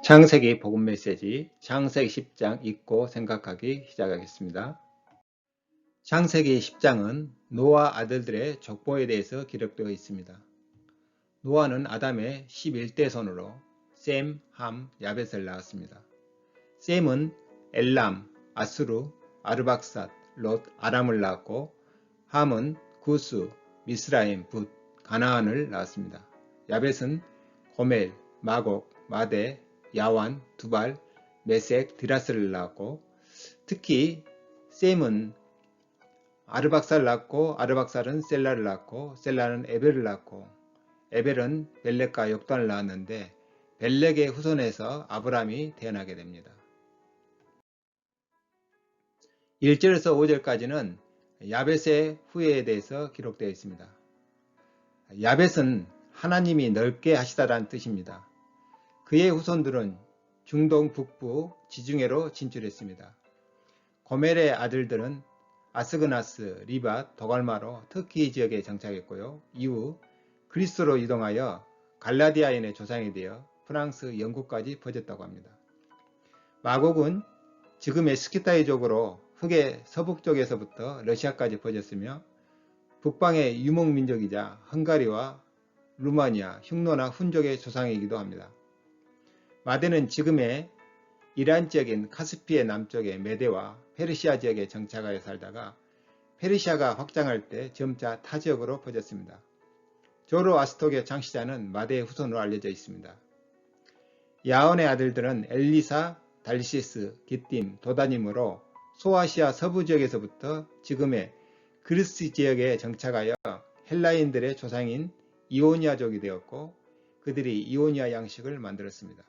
창세기 복음 메시지 창세기 10장 읽고 생각하기 시작하겠습니다. 창세기 10장은 노아 아들들의 족보에 대해서 기록되어 있습니다. 노아는 아담의 11대 손으로 셈, 함, 야벳을 낳았습니다. 셈은 엘람, 아수르, 아르박삿, 롯, 아람을 낳았고 함은 구스, 미스라임, 붓, 가나안을 낳았습니다. 야벳은 고멜, 마곡, 마대, 야완, 두발, 메색, 디라스를 낳았고 특히 셈은 아르박사를 낳았고 아르박살은 셀라를 낳았고 셀라는 에벨을 낳았고 에벨은 벨렉과 역단을 낳았는데 벨렉의 후손에서 아브람이 태어나게 됩니다. 1절에서 5절까지는 야벳의 후예에 대해서 기록되어 있습니다. 야벳은 하나님이 넓게 하시다라는 뜻입니다. 그의 후손들은 중동 북부 지중해로 진출했습니다. 고멜의 아들들은 아스그나스, 리밧, 도갈마로 터키 지역에 정착했고요. 이후 그리스로 이동하여 갈라디아인의 조상이 되어 프랑스, 영국까지 퍼졌다고 합니다. 마곡은 지금의 스키타이족으로 흑의 서북 쪽에서부터 러시아까지 퍼졌으며 북방의 유목민족이자 헝가리와 루마니아, 흉노나 훈족의 조상이기도 합니다. 마대는 지금의 이란 지역인 카스피의 남쪽의 메대와 페르시아 지역에 정착하여 살다가 페르시아가 확장할 때 점차 타 지역으로 퍼졌습니다. 조로아스토교 창시자는 마대의 후손으로 알려져 있습니다. 야온의 아들들은 엘리사, 달시스, 기띔, 도다님으로 소아시아 서부 지역에서부터 지금의 그리스 지역에 정착하여 헬라인들의 조상인 이오니아족이 되었고 그들이 이오니아 양식을 만들었습니다.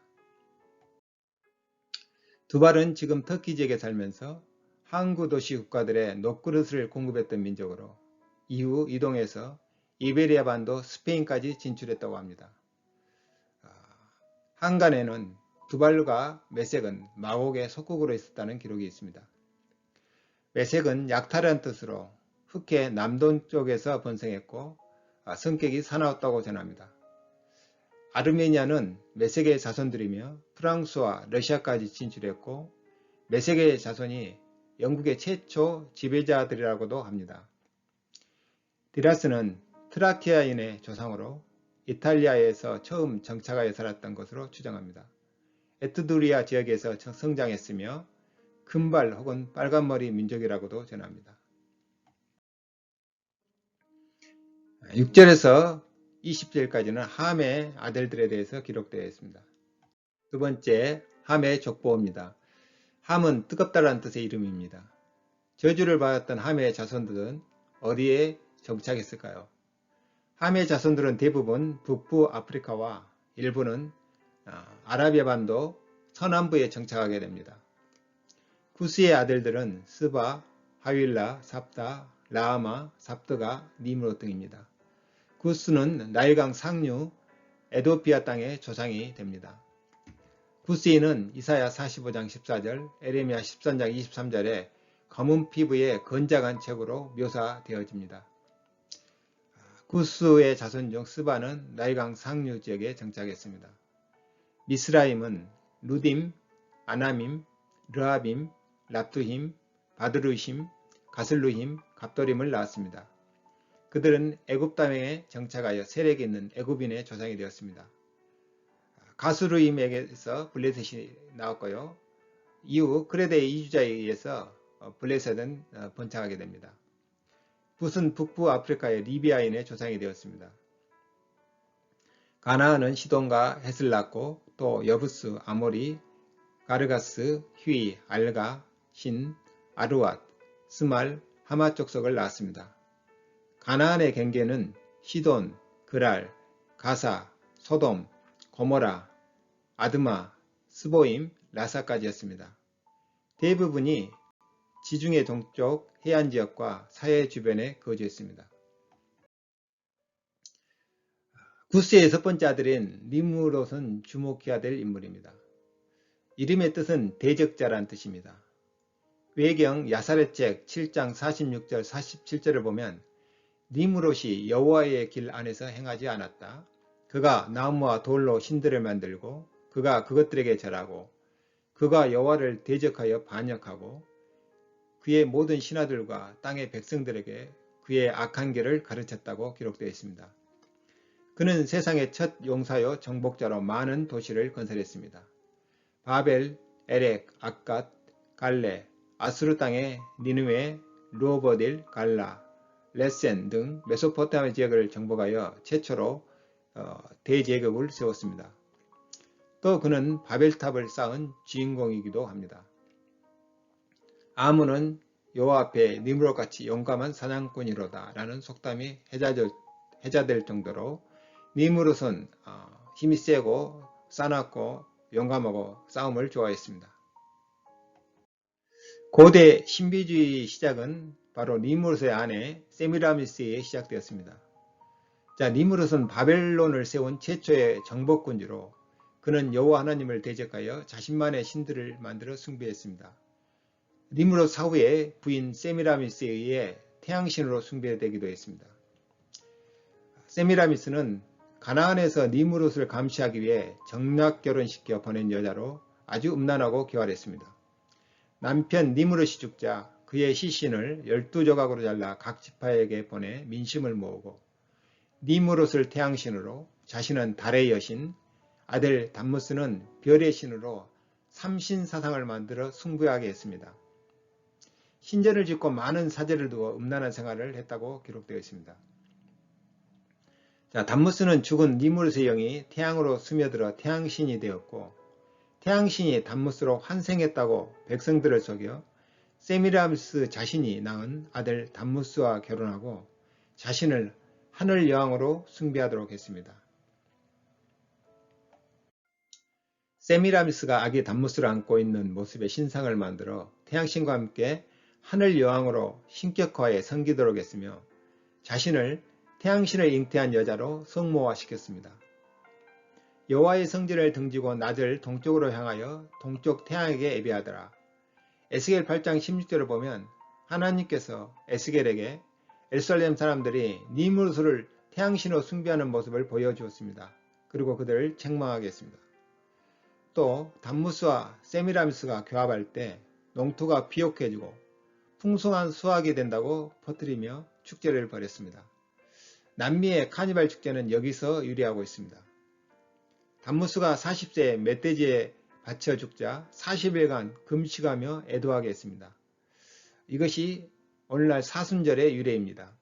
두발은 지금 터키 지역에 살면서 항구 도시 국가들의 녹그릇을 공급했던 민족으로 이후 이동해서 이베리아 반도 스페인까지 진출했다고 합니다. 한간에는 두발과 메색은 마곡의 속국으로 있었다는 기록이 있습니다. 메색은 약탈이라는 뜻으로 흑해 남동쪽에서 번성했고 성격이 사나웠다고 전합니다. 아르메니아는 메색의 자손들이며 프랑스와 러시아까지 진출했고 메색의 자손이 영국의 최초 지배자들이라고도 합니다. 디라스는 트라키아인의 조상으로 이탈리아에서 처음 정착하여 살았던 것으로 추정합니다. 에트두리아 지역에서 성장했으며 금발 혹은 빨간머리 민족이라고도 전합니다. 6절에서 20절까지는 함의 아들들에 대해서 기록되어 있습니다. 두 번째, 함의 족보입니다. 함은 뜨겁다라는 뜻의 이름입니다. 저주를 받았던 함의 자손들은 어디에 정착했을까요? 함의 자손들은 대부분 북부 아프리카와 일부는 아라비아 반도 서남부에 정착하게 됩니다. 구스의 아들들은 스바, 하윌라, 삽다, 라하마, 삽드가, 니므롯 등입니다. 구스는 나일강 상류 에도피아 땅의 조상이 됩니다. 구스인은 이사야 45장 14절, 에레미야 13장 23절에 검은 피부의 건장한 책으로 묘사되어집니다. 구스의 자손 중 스바는 나일강 상류 지역에 정착했습니다. 미스라임은 루딤, 아나밈, 르하빔, 랍두힘, 바드루힘, 가슬루힘, 갑도림을 낳았습니다. 그들은 애굽 땅에 정착하여 세력이 있는 애굽인의 조상이 되었습니다. 가스루임에게서 블레셋이 나왔고요. 이후 그레데의 이주자에 의해서 블레셋은 번창하게 됩니다. 붓은 북부 아프리카의 리비아인의 조상이 되었습니다. 가나안은 시돈과 헷을 낳고 또 여부스, 아모리, 가르가스, 휘, 알가, 신, 아르왓, 스말, 하마 족속을 낳았습니다. 가나안의 경계는 시돈, 그랄, 가사, 소돔, 고모라, 아드마, 스보임, 라사까지였습니다. 대부분이 지중해 동쪽 해안지역과 사해 주변에 거주했습니다. 구스의 첫 번째 아들인 니므롯은 주목해야 될 인물입니다. 이름의 뜻은 대적자란 뜻입니다. 외경 야사렛책 7장 46절 47절을 보면 니므롯이 여호와의 길 안에서 행하지 않았다. 그가 나무와 돌로 신들을 만들고 그 그가 그것들에게 절하고 그가 여호와를 대적하여 반역하고 그의 모든 신하들과 땅의 백성들에게 그의 악한 길을 가르쳤다고 기록되어 있습니다. 그는 세상의 첫 용사요 정복자로 많은 도시를 건설했습니다. 바벨, 에렉, 악갓, 갈레, 아수르 땅의 니느웨, 루오버딜, 갈라, 레센 등 메소포타미아 지역을 정복하여 최초로 대제국을 세웠습니다. 또 그는 바벨탑을 쌓은 주인공이기도 합니다. 아문은 여호와 앞에 니므롯같이 용감한 사냥꾼이로다 라는 속담이 해자될 정도로 니므롯은 힘이 세고 싸납고 용감하고 싸움을 좋아했습니다. 고대 신비주의 시작은 바로 니므롯의 아내 세미라미스에 의해 시작되었습니다. 자, 니므롯은 바벨론을 세운 최초의 정복군주로 그는 여호와 하나님을 대적하여 자신만의 신들을 만들어 숭배했습니다. 니므롯 사후에 부인 세미라미스에 의해 태양신으로 숭배되기도 했습니다. 세미라미스는 가나안에서 니므롯을 감시하기 위해 정략 결혼시켜 보낸 여자로 아주 음란하고 교활했습니다. 남편 니므롯이 죽자 그의 시신을 12조각으로 잘라 각 지파에게 보내 민심을 모으고 니므롯을 태양신으로, 자신은 달의 여신, 아들 담무스는 별의 신으로 삼신사상을 만들어 숭배하게 했습니다. 신전을 짓고 많은 사제를 두어 음란한 생활을 했다고 기록되어 있습니다. 자, 담무스는 죽은 니므롯의 영이 태양으로 스며들어 태양신이 되었고 태양신이 담무스로 환생했다고 백성들을 속여 세미라미스 자신이 낳은 아들 담무스와 결혼하고 자신을 하늘 여왕으로 숭배하도록 했습니다. 세미라미스가 아기 담무스를 안고 있는 모습의 신상을 만들어 태양신과 함께 하늘 여왕으로 신격화해 섬기도록 했으며 자신을 태양신을 잉태한 여자로 성모화시켰습니다. 여호와의 성전을 등지고 낯을 동쪽으로 향하여 동쪽 태양에게 예배하더라. 에스겔 8장 16절을 보면 하나님께서 에스겔에게 예루살렘 사람들이 니므롯을 태양신으로 숭배하는 모습을 보여주었습니다. 그리고 그들을 책망하게 했습니다. 또 담무스와 세미라미스가 교합할 때 농토가 비옥해지고 풍성한 수확이 된다고 퍼뜨리며 축제를 벌였습니다. 남미의 카니발 축제는 여기서 유래하고 있습니다. 담무스가 40세에 멧돼지에 바쳐 죽자 40일간 금식하며 애도하게 했습니다. 이것이 오늘날 사순절의 유래입니다.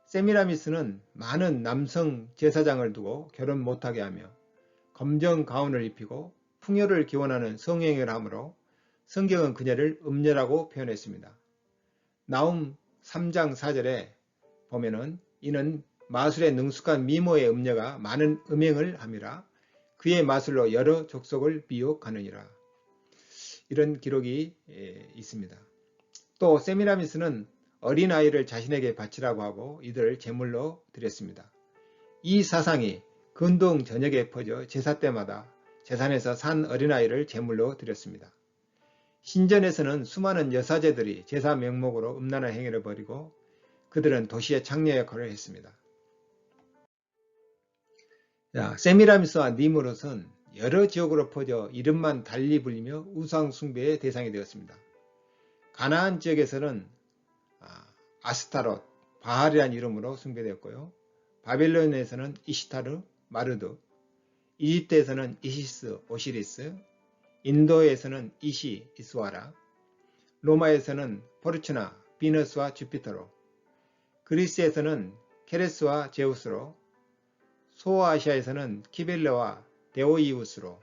세미라미스는 많은 남성 제사장을 두고 결혼 못하게 하며 검정 가운을 입히고 풍요를 기원하는 성행위를 하므로 성경은 그녀를 음녀라고 표현했습니다. 나훔 3장 4절에 보면은 이는 마술에 능숙한 미모의 음녀가 많은 음행을 함이라 그의 마술로 여러 족속을 미혹하느니라. 이런 기록이 있습니다. 또 세미라미스는 어린아이를 자신에게 바치라고 하고 이들을 제물로 드렸습니다. 이 사상이 근동 전역에 퍼져 제사 때마다 제산에서 산 어린아이를 제물로 드렸습니다. 신전에서는 수많은 여사제들이 제사 명목으로 음란한 행위를 벌이고 그들은 도시의 창녀 역할을 했습니다. 자, 세미라미스와 니므롯은 여러 지역으로 퍼져 이름만 달리 불리며 우상 숭배의 대상이 되었습니다. 가나안 지역에서는 아스타롯, 바알이라는 이름으로 숭배되었고요. 바빌론에서는 이시타르, 마르드, 이집트에서는 이시스, 오시리스, 인도에서는 이시, 이스와라, 로마에서는 포르츠나, 비너스와 주피터로, 그리스에서는 케레스와 제우스로, 소아시아에서는 키벨레와 데오이우스로,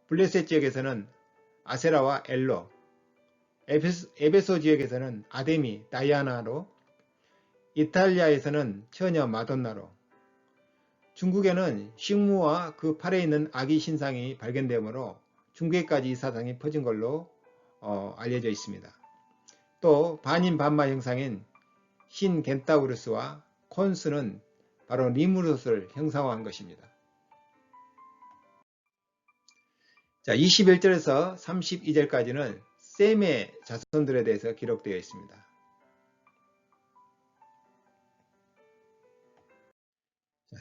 블레셋 지역에서는 아세라와 엘로, 에베소 지역에서는 아데미, 다이아나로, 이탈리아에서는 처녀 마돈나로, 중국에는 식무와 그 팔에 있는 아기 신상이 발견되므로 중국에까지 이 사상이 퍼진 걸로 알려져 있습니다. 또 반인 반마 형상인 신 겐타우루스와 콘스는 바로 니므롯을 형상화한 것입니다. 자, 21절에서 32절까지는 셈의 자손들에 대해서 기록되어 있습니다.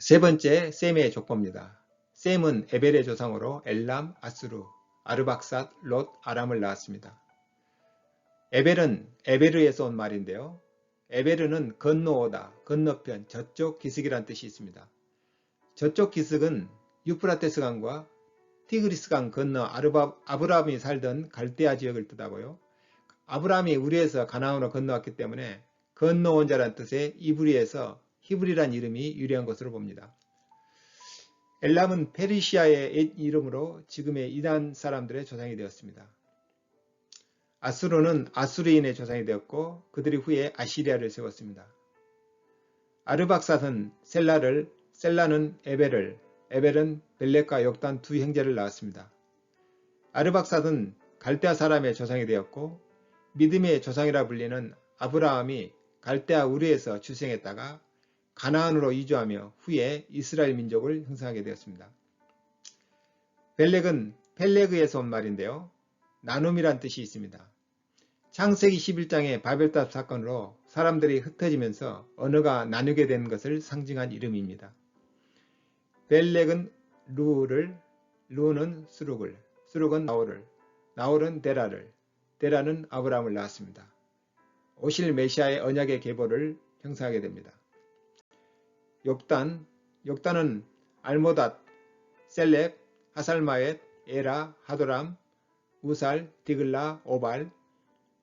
세 번째 셈의 족보입니다. 셈은 에벨의 조상으로 엘람, 아수르, 아르박삿, 롯, 아람을 낳았습니다. 에벨은 에베르에서 온 말인데요. 에베르는 건너오다, 건너편, 저쪽 기슭이란 뜻이 있습니다. 저쪽 기슭은 유프라테스 강과 티그리스 강 건너 아브라함이 살던 갈대아 지역을 뜻하고요. 아브라함이 우리에서 가나안으로 건너왔기 때문에 건너온 자란 뜻의 이브리에서 히브리란 이름이 유래한 것으로 봅니다. 엘람은 페르시아의 옛 이름으로 지금의 이란 사람들의 조상이 되었습니다. 아수르는 아수르인의 조상이 되었고 그들이 후에 아시리아를 세웠습니다. 아르박삿은 셀라는 에벨을, 에벨은 벨렉과 욕단 두 형제를 낳았습니다. 아르박삿은 갈대아 사람의 조상이 되었고 믿음의 조상이라 불리는 아브라함이 갈대아 우르에서 출생했다가 가나안으로 이주하며 후에 이스라엘 민족을 형성하게 되었습니다. 벨렉은 펠레그에서 온 말인데요. 나눔이란 뜻이 있습니다. 창세기 11장의 바벨탑 사건으로 사람들이 흩어지면서 언어가 나누게 된 것을 상징한 이름입니다. 벨렉은 루는 수룩을, 수룩은 나홀은 데라는 아브라함을 낳았습니다. 오실 메시아의 언약의 계보를 형성하게 됩니다. 욕단은 알모닷, 셀렙, 하살마엣, 에라, 하도람, 우살, 디글라, 오발,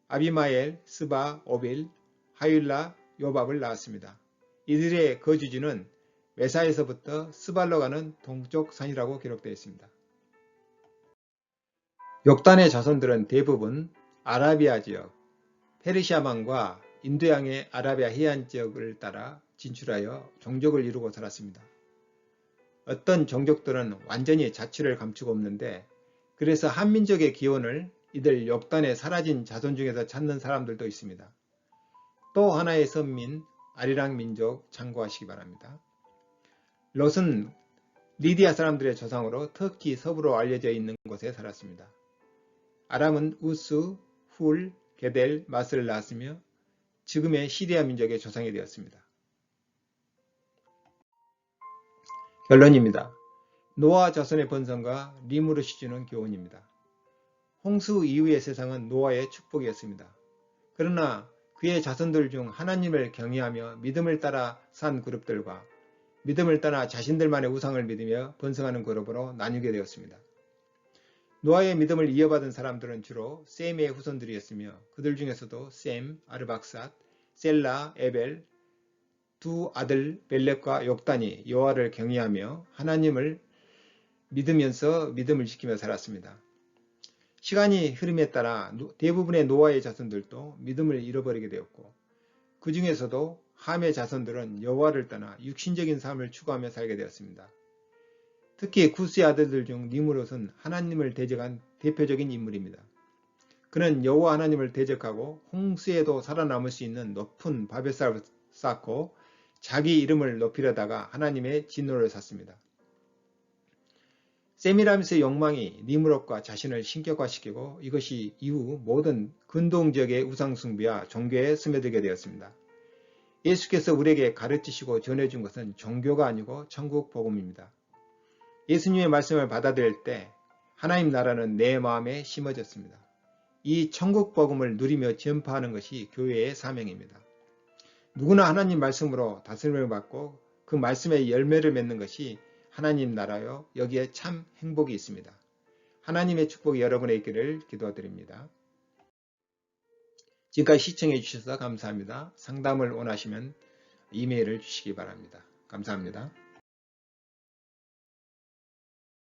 아비마엘, 스바, 오빌, 하율라, 요밥을 낳았습니다. 이들의 거주지는 메사에서부터 스발로 가는 동쪽 산이라고 기록되어 있습니다. 욕단의 자손들은 대부분 아라비아 지역, 페르시아만과 인도양의 아라비아 해안 지역을 따라 진출하여 종족을 이루고 살았습니다. 어떤 종족들은 완전히 자취를 감추고 없는데 그래서 한민족의 기원을 이들 욕단의 사라진 자손 중에서 찾는 사람들도 있습니다. 또 하나의 선민 아리랑 민족 참고하시기 바랍니다. 롯은 리디아 사람들의 조상으로 터키 서부로 알려져 있는 곳에 살았습니다. 아람은 우스, 훌, 게델, 마스를 낳았으며 지금의 시리아 민족의 조상이 되었습니다. 결론입니다. 노아 자손의 번성과 리무르시 주는 교훈입니다. 홍수 이후의 세상은 노아의 축복이었습니다. 그러나 그의 자손들 중 하나님을 경외하며 믿음을 따라 산 그룹들과 믿음을 따라 자신들만의 우상을 믿으며 번성하는 그룹으로 나뉘게 되었습니다. 노아의 믿음을 이어받은 사람들은 주로 셈의 후손들이었으며 그들 중에서도 셈, 아르박삿, 셀라, 에벨, 두 아들 벨렉과 욕단이 여호와를 경외하며 하나님을 믿으면서 믿음을 지키며 살았습니다. 시간이 흐름에 따라 대부분의 노아의 자손들도 믿음을 잃어버리게 되었고 그 중에서도 함의 자손들은 여호와를 떠나 육신적인 삶을 추구하며 살게 되었습니다. 특히 구스의 아들들 중 니므롯은 하나님을 대적한 대표적인 인물입니다. 그는 여호와 하나님을 대적하고 홍수에도 살아남을 수 있는 높은 바벨탑을 쌓고 자기 이름을 높이려다가 하나님의 진노를 샀습니다. 세미라미스의 욕망이 니므롯과 자신을 신격화시키고 이것이 이후 모든 근동 지역의 우상숭배와 종교에 스며들게 되었습니다. 예수께서 우리에게 가르치시고 전해준 것은 종교가 아니고 천국 복음입니다. 예수님의 말씀을 받아들일 때 하나님 나라는 내 마음에 심어졌습니다. 이 천국 복음을 누리며 전파하는 것이 교회의 사명입니다. 누구나 하나님 말씀으로 다스림을 받고 그 말씀의 열매를 맺는 것이 하나님 나라요. 여기에 참 행복이 있습니다. 하나님의 축복이 여러분에 있기를 기도드립니다. 지금까지 시청해 주셔서 감사합니다. 상담을 원하시면 이메일을 주시기 바랍니다. 감사합니다.